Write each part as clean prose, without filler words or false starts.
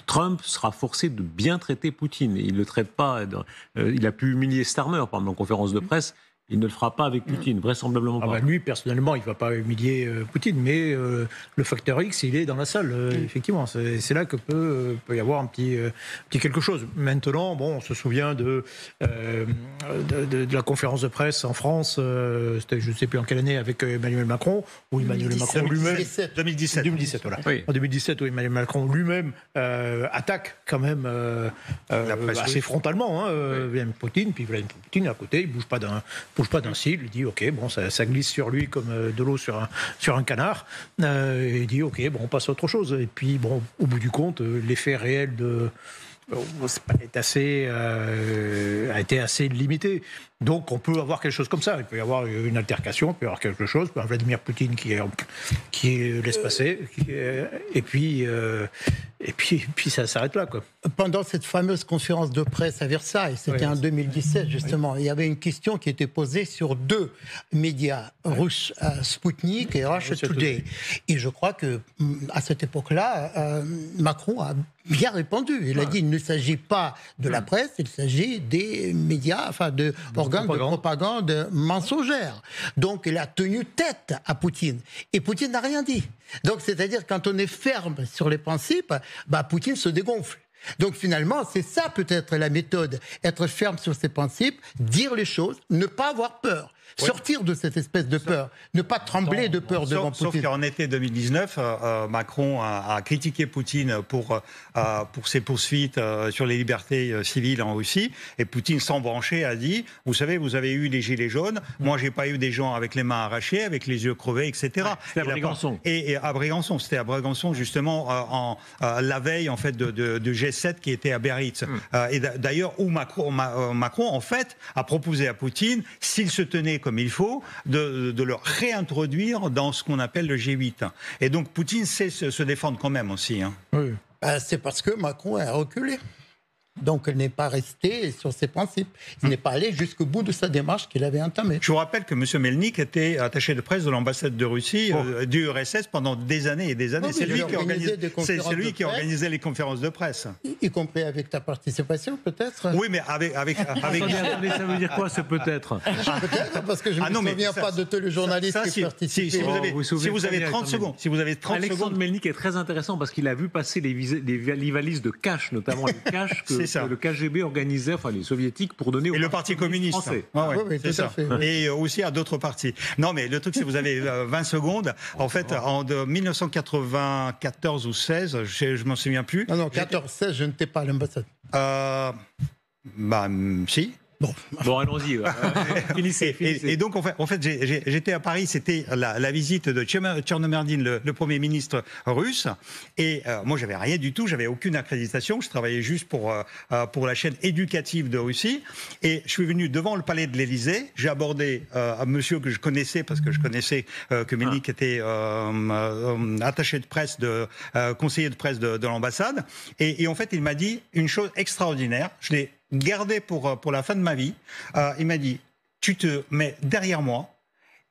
Trump sera forcé de bien traiter Poutine. Il ne le traite pas. Il a pu humilier Starmer pendant la conférence de presse. Il ne le fera pas avec Poutine, vraisemblablement pas. Lui, personnellement, il ne va pas humilier Poutine, mais le facteur X, il est dans la salle, effectivement. C'est là que peut y avoir un petit quelque chose. Maintenant, on se souvient de la conférence de presse en France, c'était je ne sais plus en quelle année, avec Emmanuel Macron, où Emmanuel Macron lui-même... 2017, voilà. Oui. En 2017, où Emmanuel Macron lui-même attaque quand même assez frontalement Vladimir Poutine, puis Vladimir Poutine, à côté, il ne bouge pas d'un cil, il dit ok, ça glisse sur lui comme de l'eau sur un canard, et il dit ok, on passe à autre chose. Et puis au bout du compte, l'effet réel a été assez limité. Donc on peut avoir quelque chose comme ça. Il peut y avoir une altercation, il peut y avoir quelque chose. Vladimir Poutine qui laisse passer, et puis ça s'arrête là, quoi. Pendant cette fameuse conférence de presse à Versailles, c'était en 2017 justement, il y avait une question qui était posée sur deux médias russes, Sputnik et Russia Today. Et je crois que à cette époque-là, Macron a bien répondu. Il a dit il ne s'agit pas de la presse, il s'agit des médias, organes de propagande mensongère. Donc il a tenu tête à Poutine. Et Poutine n'a rien dit. Donc c'est-à-dire quand on est ferme sur les principes, Poutine se dégonfle. Donc finalement, c'est ça peut-être la méthode, être ferme sur ses principes, dire les choses, ne pas avoir peur. Sortir de cette espèce de peur, ne pas trembler de peur devant Poutine. Sauf qu'en été 2019, Macron a critiqué Poutine pour ses poursuites sur les libertés civiles en Russie, et Poutine, sans brancher, a dit « Vous savez, vous avez eu les gilets jaunes, moi j'ai pas eu des gens avec les mains arrachées, avec les yeux crevés, etc. » C'était à Brégançon. Et à Brégançon, c'était à Brégançon justement la veille en fait de G7 qui était à Biarritz. Et d'ailleurs où Macron en fait a proposé à Poutine, s'il se tenait comme il faut, de le réintroduire dans ce qu'on appelle le G8. Et donc Poutine sait se défendre quand même aussi. Oui. C'est parce que Macron a reculé. Donc, il n'est pas resté sur ses principes. Il n'est pas allé jusqu'au bout de sa démarche qu'il avait entamée. Je vous rappelle que M. Melnik était attaché de presse de l'ambassade de Russie, du URSS, pendant des années et des années. C'est lui qui organisait les conférences de presse. Y compris avec ta participation, peut-être. Oui, mais avec... Attendez, ça veut dire quoi, ce peut-être? Peut-être, parce que je ne me souviens pas de tous les journalistes qui participaient. Si vous avez 30 secondes. Alexandre Melnik est très intéressant parce qu'il a vu passer les valises de cash, notamment les cash que le KGB organisait, enfin les soviétiques, pour donner et le Parti communiste français. Oui, c'est ça. Et aussi à d'autres partis. Non, mais le truc, c'est que vous avez 20 secondes. En fait, en 1994 ou 16, je m'en souviens plus. Non, 14-16, je n'étais pas à l'ambassade. Si. Bon, allons-y. Finissez. Et donc, en fait, j'étais à Paris, c'était la visite de Tchernomyrdin, le Premier ministre russe. Et moi, j'avais rien du tout, j'avais aucune accréditation. Je travaillais juste pour la chaîne éducative de Russie. Et je suis venu devant le palais de l'Élysée. J'ai abordé un monsieur que je connaissais, parce que je connaissais que Melnik était attaché de presse, conseiller de presse de l'ambassade. Et en fait, il m'a dit une chose extraordinaire. Je l'ai gardé pour la fin de ma vie. Il m'a dit, tu te mets derrière moi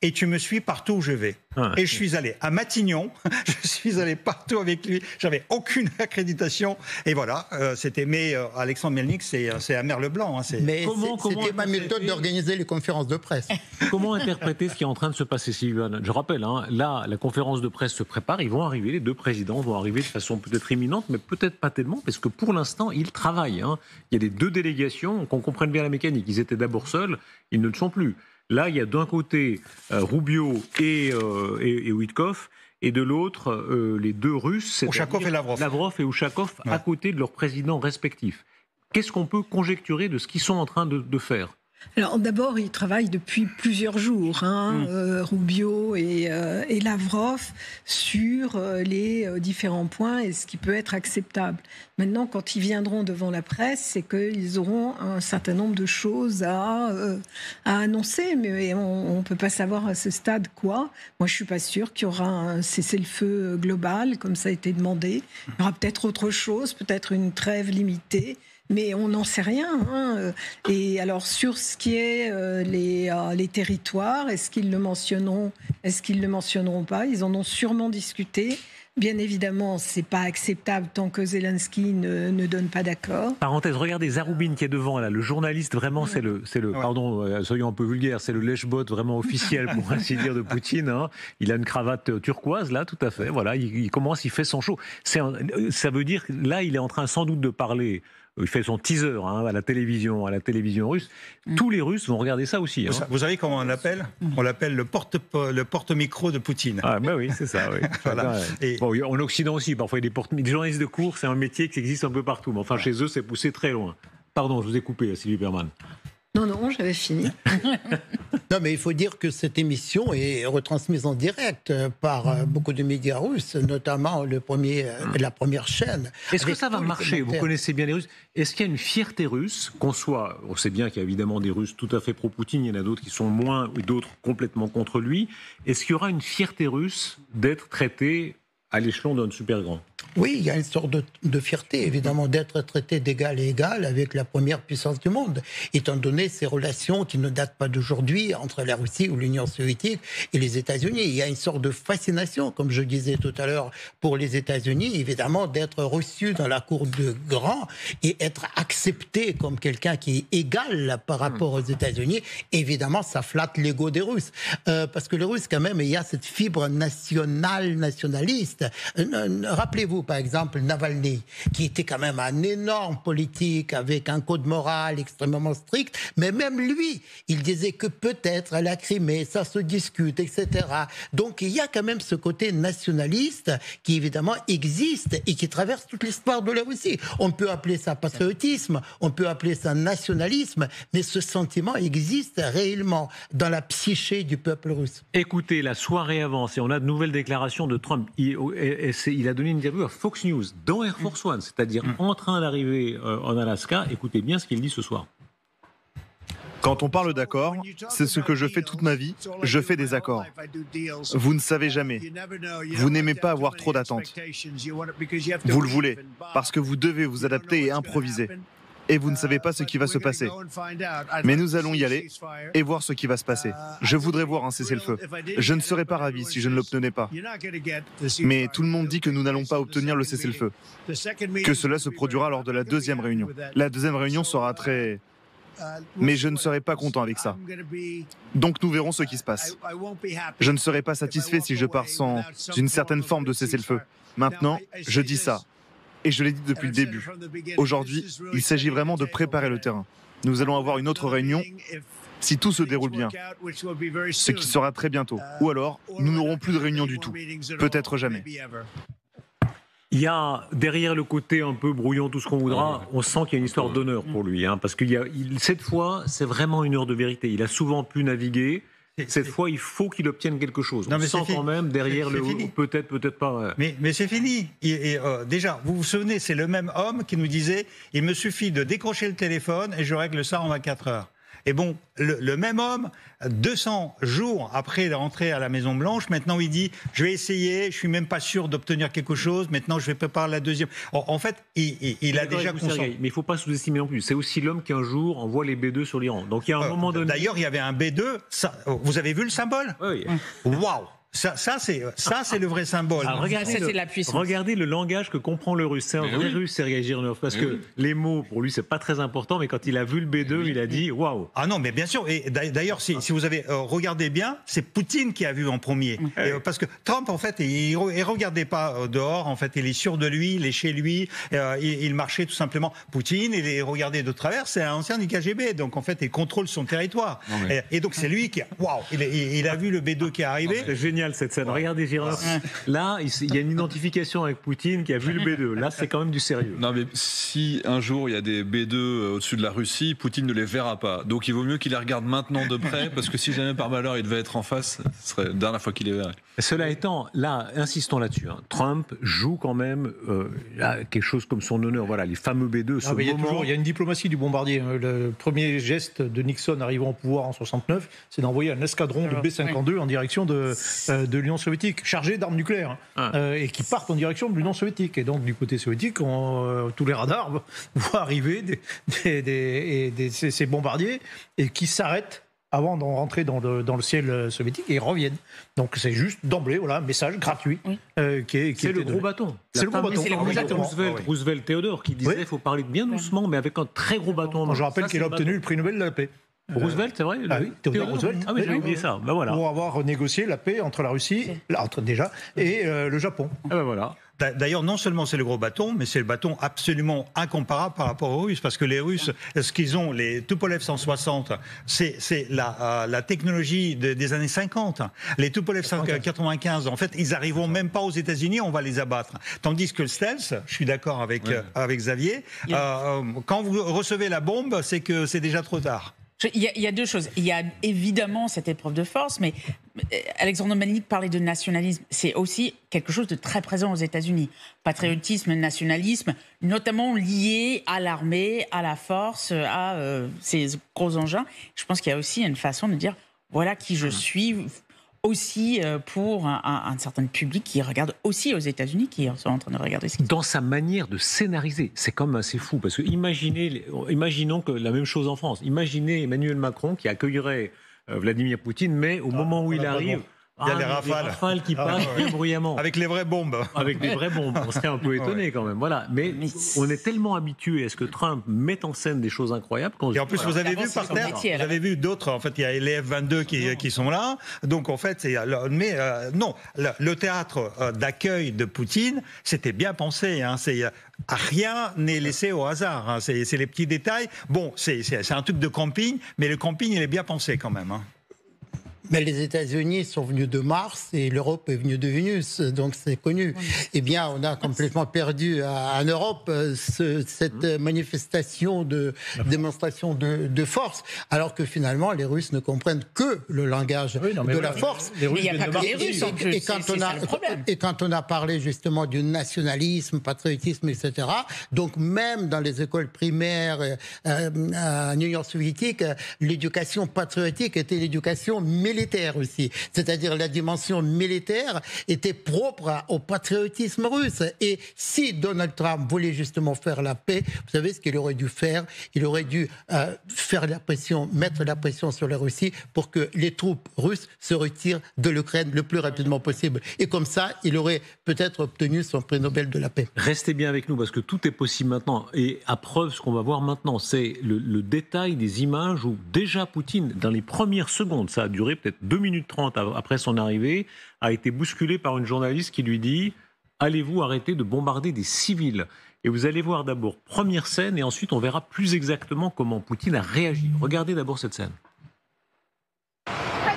et tu me suis partout où je vais. Et je suis allé à Matignon, je suis allé partout avec lui, j'avais aucune accréditation, et voilà, c'était... Mais Alexandre Melnik, c'est Amer Leblanc. Mais c'était ma méthode d'organiser les conférences de presse. Comment interpréter ce qui est en train de se passer, Sylvain? Je rappelle, là, la conférence de presse se prépare, ils vont arriver, les deux présidents vont arriver de façon peut-être imminente, mais peut-être pas tellement, parce que pour l'instant, ils travaillent. Il y a les deux délégations, qu'on comprenne bien la mécanique, ils étaient d'abord seuls, ils ne le sont plus. Là, il y a d'un côté Rubio et Witkoff, et de l'autre, les deux Russes, Ushakov et Lavrov. Lavrov et Ushakov, à côté de leurs présidents respectifs. Qu'est-ce qu'on peut conjecturer de ce qu'ils sont en train de faire ? Alors d'abord, ils travaillent depuis plusieurs jours, Rubio et Lavrov, sur les différents points et ce qui peut être acceptable. Maintenant, quand ils viendront devant la presse, c'est qu'ils auront un certain nombre de choses à annoncer, mais on ne peut pas savoir à ce stade quoi. Moi, je ne suis pas sûre qu'il y aura un cessez-le-feu global, comme ça a été demandé. Il y aura peut-être autre chose, peut-être une trêve limitée. Mais on n'en sait rien. Et alors, sur ce qui est les territoires, est-ce qu'ils le mentionneront pas? Ils en ont sûrement discuté. Bien évidemment, c'est pas acceptable tant que Zelensky ne donne pas d'accord. Parenthèse, regardez Zaroubine qui est devant là, le journaliste vraiment, c'est le pardon, soyons un peu vulgaires, c'est le lèche-botte vraiment officiel pour ainsi dire de Poutine. Hein. Il a une cravate turquoise là, tout à fait. Voilà, il commence, il fait son show. Ça veut dire que là, il est en train sans doute de parler. Il fait son teaser à la télévision russe. Tous les Russes vont regarder ça aussi. Hein. Vous savez comment on l'appelle ? On l'appelle le porte-micro de Poutine. Ah, ben oui, c'est ça. Oui. Voilà. Et... Bon, en Occident aussi, parfois, il y a des journalistes de cours, c'est un métier qui existe un peu partout. Mais enfin, chez eux, c'est poussé très loin. Pardon, je vous ai coupé, Sylvie Berman. Non, j'avais fini. Non, mais il faut dire que cette émission est retransmise en direct par beaucoup de médias russes, notamment la première chaîne. Est-ce que ça va marcher ? Vous connaissez bien les Russes. Est-ce qu'il y a une fierté russe on sait bien qu'il y a évidemment des Russes tout à fait pro-Poutine, il y en a d'autres qui sont moins, ou d'autres complètement contre lui. Est-ce qu'il y aura une fierté russe d'être traité à l'échelon d'un super grand ? Oui, il y a une sorte de fierté, évidemment, d'être traité d'égal à égal avec la première puissance du monde, étant donné ces relations qui ne datent pas d'aujourd'hui entre la Russie ou l'Union soviétique et les États-Unis. Il y a une sorte de fascination, comme je disais tout à l'heure, pour les États-Unis, évidemment, d'être reçu dans la cour de grand et être accepté comme quelqu'un qui est égal par rapport aux États-Unis. Évidemment, ça flatte l'ego des Russes. Parce que les Russes, quand même, il y a cette fibre nationaliste. Rappelez-vous, par exemple, Navalny, qui était quand même un énorme politique avec un code moral extrêmement strict, mais même lui, il disait que peut-être la Crimée, ça se discute, etc. Donc il y a quand même ce côté nationaliste qui évidemment existe et qui traverse toute l'histoire de la Russie. On peut appeler ça patriotisme, on peut appeler ça nationalisme, mais ce sentiment existe réellement dans la psyché du peuple russe. Écoutez, la soirée avance et on a de nouvelles déclarations de Trump. Il a donné une interview à Fox News dans Air Force One, c'est-à-dire en train d'arriver en Alaska. Écoutez bien ce qu'il dit ce soir. Quand on parle d'accord, c'est ce que je fais toute ma vie, je fais des accords. Vous ne savez jamais. Vous n'aimez pas avoir trop d'attentes. Vous le voulez, parce que vous devez vous adapter et improviser. Et vous ne savez pas ce qui va se passer. Mais nous allons y aller et voir ce qui va se passer. Je voudrais voir un cessez-le-feu. Je ne serais pas ravi si je ne l'obtenais pas. Mais tout le monde dit que nous n'allons pas obtenir le cessez-le-feu. Que cela se produira lors de la deuxième réunion. La deuxième réunion sera très... Mais je ne serai pas content avec ça. Donc nous verrons ce qui se passe. Je ne serai pas satisfait si je pars sans une certaine forme de cessez-le-feu. Maintenant, je dis ça. Et je l'ai dit depuis le début. Aujourd'hui, il s'agit vraiment de préparer le terrain. Nous allons avoir une autre réunion si tout se déroule bien, ce qui sera très bientôt. Ou alors, nous n'aurons plus de réunion du tout. Peut-être jamais. Il y a derrière le côté un peu brouillon, tout ce qu'on voudra, on sent qu'il y a une histoire d'honneur pour lui. Parce que cette fois, c'est vraiment une heure de vérité. Il a souvent pu naviguer. Cette fois, il faut qu'il obtienne quelque chose. On sent quand même derrière le peut-être pas. Ouais. Mais c'est fini. Déjà, vous vous souvenez, c'est le même homme qui nous disait il me suffit de décrocher le téléphone et je règle ça en 24 heures. Et bon, le même homme, 200 jours après rentrer à la Maison-Blanche, maintenant il dit « je vais essayer, je suis même pas sûr d'obtenir quelque chose, maintenant je vais préparer la deuxième ». En fait, il a déjà consenti. Mais il ne faut pas sous-estimer non plus. C'est aussi l'homme qui un jour envoie les B2 sur l'Iran. Donc il y a un moment donné... D'ailleurs, il y avait un B2, vous avez vu le symbole ? Oui. Waouh ! Ça c'est le vrai symbole. Alors, regardez le langage que comprend le russe. C'est un vrai russe, Sergei Girnov, parce que les mots, pour lui, c'est pas très important, mais quand il a vu le B2, il a dit waouh. Ah non, mais bien sûr. Et d'ailleurs, si vous avez regardé bien, c'est Poutine qui a vu en premier. Parce que Trump, en fait, il regardait pas dehors, en fait, il est sûr de lui, il est chez lui, il marchait tout simplement. Poutine, il est regardé de travers, c'est un ancien du KGB, donc en fait, il contrôle son territoire. Et donc, c'est lui qui a, waouh, il a vu le B2 qui est arrivé. C'est génial cette scène. Regardez Girard. Là, il y a une identification avec Poutine qui a vu le B2. Là, c'est quand même du sérieux. Non, mais si un jour il y a des B2 au-dessus de la Russie, Poutine ne les verra pas. Donc il vaut mieux qu'il les regarde maintenant de près, parce que si jamais par malheur il devait être en face, ce serait la dernière fois qu'il les verrait. Cela étant, là, insistons là-dessus. Trump joue quand même quelque chose comme son honneur. Voilà, les fameux B2. Il y a une diplomatie du bombardier. Le premier geste de Nixon arrivant au pouvoir en 69, c'est d'envoyer un escadron de B-52 en direction de l'Union soviétique, chargé d'armes nucléaires, et qui partent en direction de l'Union soviétique. Et donc, du côté soviétique, tous les radars voient arriver ces bombardiers et qui s'arrêtent avant d'en rentrer dans le ciel soviétique et ils reviennent. Donc c'est juste d'emblée, voilà, un message gratuit c'est le gros bâton. C'est le gros bâton. Roosevelt Théodore qui disait qu'il faut parler bien doucement, mais avec un très gros bâton. Je rappelle qu'il a obtenu le prix Nobel de la paix. Roosevelt, c'est vrai? Oui, Théodore Roosevelt. Ah oui, j'avais oublié ça. Ben voilà. Pour avoir négocié la paix entre la Russie, et le Japon. Ah ben voilà. D'ailleurs, non seulement c'est le gros bâton, mais c'est le bâton absolument incomparable par rapport aux Russes, parce que les Russes, ce qu'ils ont, les Tupolev 160, c'est la technologie des années 50. Les Tupolev 195, en fait, ils arriveront même pas aux États-Unis, on va les abattre. Tandis que le stealth, je suis d'accord avec Xavier, quand vous recevez la bombe, c'est que c'est déjà trop tard. Il y a deux choses. Il y a évidemment cette épreuve de force, mais Alexandre Malnik parlait de nationalisme. C'est aussi quelque chose de très présent aux États-Unis. Patriotisme, nationalisme, notamment lié à l'armée, à la force, à ces gros engins. Je pense qu'il y a aussi une façon de dire voilà qui je suis, aussi pour un certain public qui regarde aussi aux États-Unis, qui sont en train de regarder ce qui se passe. Dans sa manière de scénariser, c'est quand même assez fou, parce que imaginons que la même chose en France. Imaginez Emmanuel Macron qui accueillerait Vladimir Poutine, mais au moment où il arrive... Il y a les rafales qui passent bien bruyamment. Avec les vraies bombes. Avec des vraies bombes. On serait un peu étonné quand même. Voilà. Mais on est tellement habitué à ce que Trump mette en scène des choses incroyables. Et en plus, vous avez vu par terre, vous avez vu d'autres. En fait, il y a les F-22 qui sont là. Donc en fait, le théâtre d'accueil de Poutine, c'était bien pensé. Hein. Rien n'est laissé au hasard. Hein. C'est les petits détails. Bon, c'est un truc de camping, mais le camping, il est bien pensé quand même. Hein. Mais les États-Unis sont venus de Mars et l'Europe est venue de Vénus, donc c'est connu. Eh bien, on a complètement perdu en Europe cette manifestation démonstration de force, alors que finalement les Russes ne comprennent que le langage de la force. Il n'y a pas que les Russes en plus. Et quand on a parlé justement du nationalisme, patriotisme, etc., donc même dans les écoles primaires en Union soviétique, l'éducation patriotique était l'éducation militaire aussi. C'est-à-dire la dimension militaire était propre au patriotisme russe. Et si Donald Trump voulait justement faire la paix, vous savez ce qu'il aurait dû faire? Il aurait dû mettre la pression sur la Russie pour que les troupes russes se retirent de l'Ukraine le plus rapidement possible. Et comme ça, il aurait peut-être obtenu son prix Nobel de la paix. Restez bien avec nous parce que tout est possible maintenant. Et à preuve, ce qu'on va voir maintenant, c'est le détail des images où déjà Poutine, dans les premières secondes, ça a duré peut-être 2 minutes 30 après son arrivée, a été bousculé par une journaliste qui lui dit « Allez-vous arrêter de bombarder des civils ?» Et vous allez voir d'abord première scène et ensuite on verra plus exactement comment Poutine a réagi. Regardez d'abord cette scène.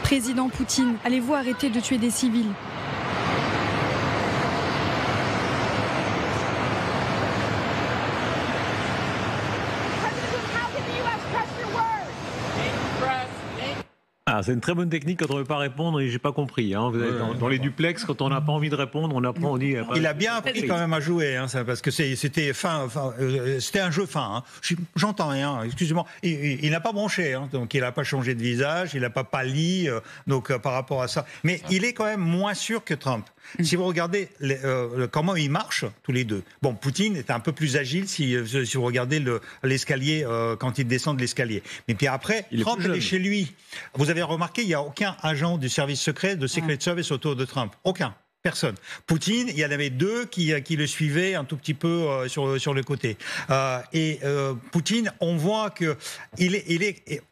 Président Poutine, allez-vous arrêter de tuer des civils ? Ah, c'est une très bonne technique quand on ne veut pas répondre et j'ai pas compris. Hein. Vous avez, dans les duplex, quand on n'a pas envie de répondre, on apprend, on dit. Il a bien appris quand même à jouer, hein, ça, parce que c'était c'était un jeu fin. Hein. J'entends rien, excusez-moi. Il n'a pas bronché, hein, donc il n'a pas changé de visage, il n'a pas pâli, donc par rapport à ça. Mais il est quand même moins sûr que Trump. Si vous regardez comment ils marchent tous les deux. Bon, Poutine est un peu plus agile si vous regardez l'escalier quand il descend de l'escalier. Mais puis après, Trump est chez lui. Vous avez remarqué, il n'y a aucun agent du service secret, de Secret Service autour de Trump. Aucun. Personne. Poutine, il y en avait 2 qui le suivaient un tout petit peu sur le côté. Poutine, on voit que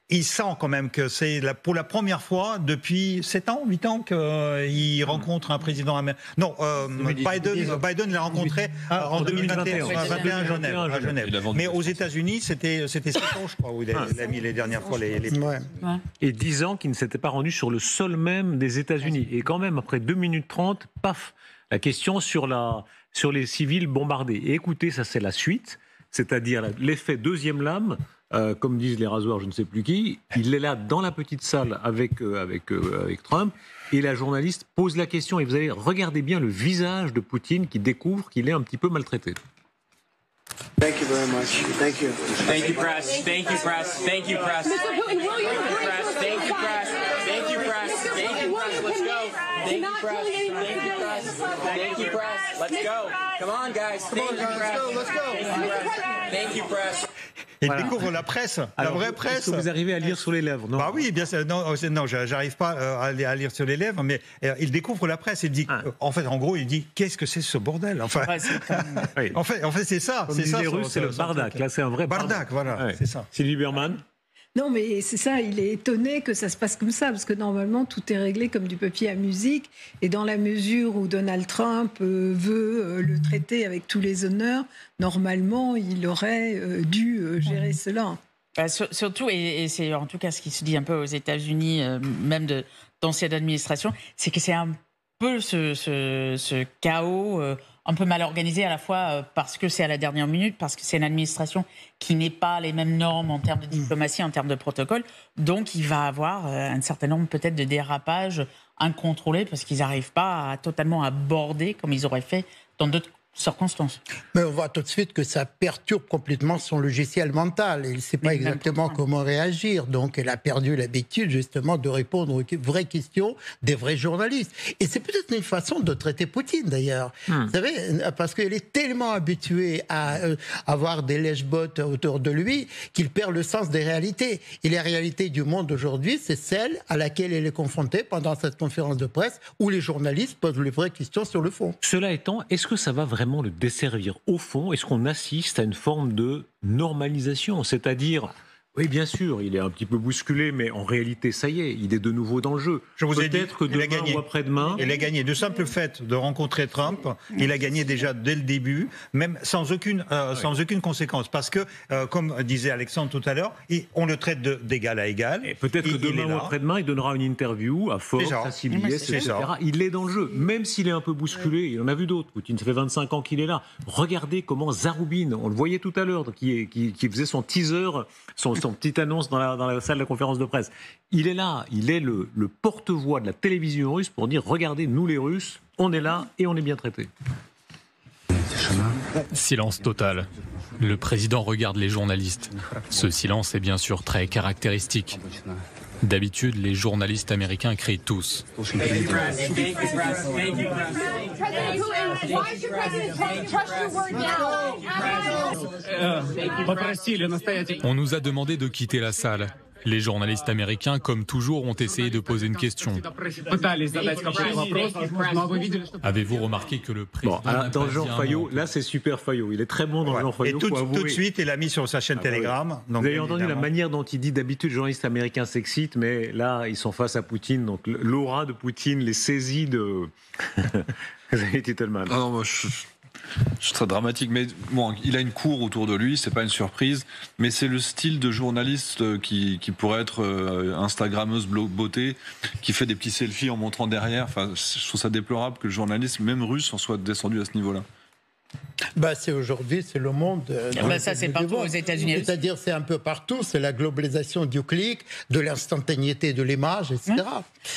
il sent quand même que c'est pour la première fois depuis 7 ans, 8 ans qu'il rencontre un président américain. Non, Biden l'a rencontré en 2021 à Genève. Mais aux États-Unis, c'était 7 ans, je crois, où il a mis les dernières fois les... Et 10 ans qu'il ne s'était pas rendu sur le sol même des États-Unis. Et quand même, après 2 minutes 30, paf, la question sur les civils bombardés. Et écoutez, ça c'est la suite, c'est-à-dire l'effet deuxième lame. Comme disent les rasoirs, je ne sais plus qui, il est là dans la petite salle avec Trump et la journaliste pose la question et vous allez regarder bien le visage de Poutine qui découvre qu'il est un petit peu maltraité. Thank you very much. Thank you. Thank you, press. Thank you, press. Thank you, press. Mr. Putin, will you Thank you, press. Thank you, press. Thank you, press. Let's go. Thank you, press. Thank you, press. Thank you, press. Let's go. Come on, guys. Thank you, press. Let's go. Thank you, press. Thank you, press. Il découvre la presse, la vraie presse. Est-ce que vous arrivez à lire sur les lèvres? Non. Bah oui, bien sûr. Non, j'arrive pas à lire sur les lèvres, mais il découvre la presse. Il dit, en gros, il dit, qu'est-ce que c'est ce bordel? Enfin, oui. en fait, c'est ça. Comme disent les Russes, c'est le bardak. Là, c'est un vrai bardak. Voilà, c'est ça. Sylvie Bermann. Non, mais c'est ça, il est étonné que ça se passe comme ça, parce que normalement, tout est réglé comme du papier à musique, et dans la mesure où Donald Trump veut le traiter avec tous les honneurs, normalement, il aurait dû gérer cela. Surtout, et c'est en tout cas ce qui se dit un peu aux États-Unis, même d'ancienne administration, c'est que c'est un peu ce chaos un peu mal organisé, à la fois parce que c'est à la dernière minute, parce que c'est une administration qui n'est pas les mêmes normes en termes de diplomatie, en termes de protocole. Donc, il va avoir un certain nombre peut-être de dérapages incontrôlés parce qu'ils n'arrivent pas à totalement aborder comme ils auraient fait dans d'autres circonstances. Mais on voit tout de suite que ça perturbe complètement son logiciel mental. Il ne sait pas exactement comment réagir. Donc, elle a perdu l'habitude, justement, de répondre aux vraies questions des vrais journalistes. Et c'est peut-être une façon de traiter Poutine, d'ailleurs. Vous savez, parce qu'elle est tellement habituée à avoir des lèche-bottes autour de lui qu'il perd le sens des réalités. Et la réalité du monde aujourd'hui, c'est celle à laquelle elle est confrontée pendant cette conférence de presse où les journalistes posent les vraies questions sur le fond. Cela étant, est-ce que ça va vraiment le desservir? Au fond, est-ce qu'on assiste à une forme de normalisation? C'est-à-dire, oui, bien sûr, il est un petit peu bousculé, mais en réalité, ça y est, il est de nouveau dans le jeu. Je vous ai dit, peut-être que demain ou après-demain... Il a gagné. Du simple fait de rencontrer Trump, il a gagné déjà dès le début, même sans aucune conséquence. Parce que, comme disait Alexandre tout à l'heure, on le traite d'égal à égal. Et peut-être que demain ou après-demain, il donnera une interview à Fox, à CBS, etc. Il est dans le jeu. Même s'il est un peu bousculé, il en a vu d'autres. Poutine, ça fait 25 ans qu'il est là. Regardez comment Zaroubine, on le voyait tout à l'heure, qui faisait son teaser, son petite annonce dans la salle de la conférence de presse. Il est là, il est le porte-voix de la télévision russe pour dire, regardez, nous les Russes, on est là et on est bien traités. Silence total. Le président regarde les journalistes. Ce silence est bien sûr très caractéristique. D'habitude, les journalistes américains crient tous. On nous a demandé de quitter la salle. Les journalistes américains, comme toujours, ont essayé de poser une question. Avez-vous remarqué que le président... Dans Jean Fayot, là c'est super Fayot. Il est très bon dans Jean Fayot. Et tout de suite, il l'a mis sur sa chaîne Telegram. Donc, vous avez entendu la manière dont il dit, d'habitude, les journalistes américains s'excitent, mais là, ils sont face à Poutine. Donc l'aura de Poutine les saisit de... Xavier Titelman. Ah non, moi, je suis très dramatique, mais bon, il a une cour autour de lui, c'est pas une surprise, mais c'est le style de journaliste qui pourrait être Instagrammeuse beauté, qui fait des petits selfies en montrant derrière. Enfin, je trouve ça déplorable que le journalisme, même russe, en soit descendu à ce niveau-là. C'est aujourd'hui, c'est le monde. Ça, c'est partout aux États-Unis. C'est-à-dire, c'est un peu partout, c'est la globalisation du clic, de l'instantanéité de l'image, etc.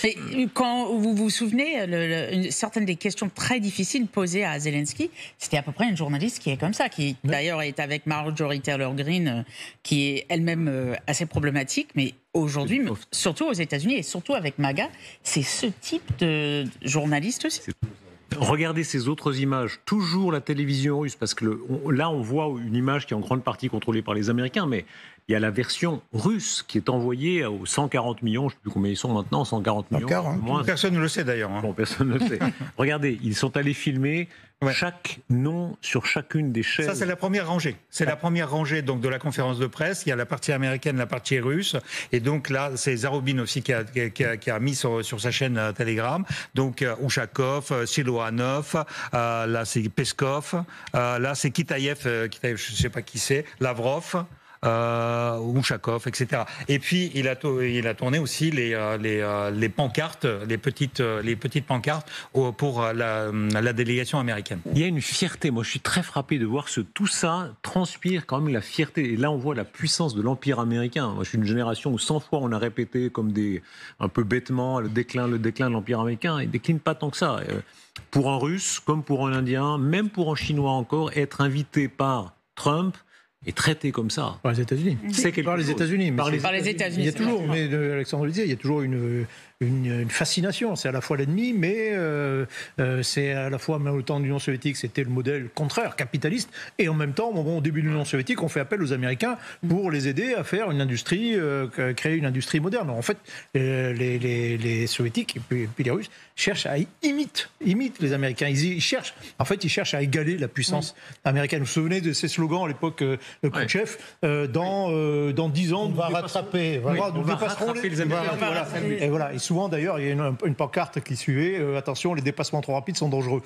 Et quand vous vous souvenez, certaines des questions très difficiles posées à Zelensky, c'était à peu près une journaliste qui est comme ça, qui d'ailleurs est avec Marjorie Taylor Greene, qui est elle-même assez problématique, mais aujourd'hui, surtout aux États-Unis et surtout avec MAGA, c'est ce type de journaliste aussi. Regardez ces autres images, toujours la télévision russe, parce que là on voit une image qui est en grande partie contrôlée par les Américains, mais il y a la version russe qui est envoyée aux 140 millions, je ne sais plus combien ils sont maintenant, 140 millions. Moins. Personne ne le sait d'ailleurs. Bon, personne ne le sait. Regardez, ils sont allés filmer chaque nom sur chacune des chaînes. Ça, c'est la première rangée. C'est la première rangée donc, de la conférence de presse. Il y a la partie américaine, la partie russe. Et donc là, c'est Zaroubine aussi qui a mis sur sa chaîne Telegram. Donc Ushakov, Siloanov, là c'est Peskov, là c'est Kitaev, je ne sais pas qui c'est, Lavrov. Ushakov, etc. Et puis il a tourné aussi les pancartes, les petites pancartes pour la délégation américaine. Il y a une fierté. Moi, je suis très frappé de voir tout ça transpire quand même la fierté. Et là, on voit la puissance de l'empire américain. Moi, je suis une génération où 100 fois on a répété comme un peu bêtement le déclin de l'empire américain. Il décline pas tant que ça. Pour un Russe, comme pour un Indien, même pour un Chinois encore, être invité par Trump et traité comme ça. Par les États-Unis. C'est par les États-Unis. Par les États-Unis. Il y a toujours, mais Alexandre le disait, il y a toujours une une fascination. C'est à la fois l'ennemi, mais c'est à la fois, même au temps de l'Union soviétique, c'était le modèle contraire, capitaliste, et en même temps, au début de l'Union soviétique, on fait appel aux Américains pour les aider à faire une industrie, créer une industrie moderne. En fait, les soviétiques et puis les Russes cherchent à imitent les Américains. Ils cherchent à égaler la puissance américaine. Vous vous souvenez de ces slogans à l'époque de Khrouchtchev, dans 10 ans, on va rattraper. Nous dépasserons les Américains. Et voilà. Et souvent, d'ailleurs, il y a une pancarte qui suivait attention, les dépassements trop rapides sont dangereux.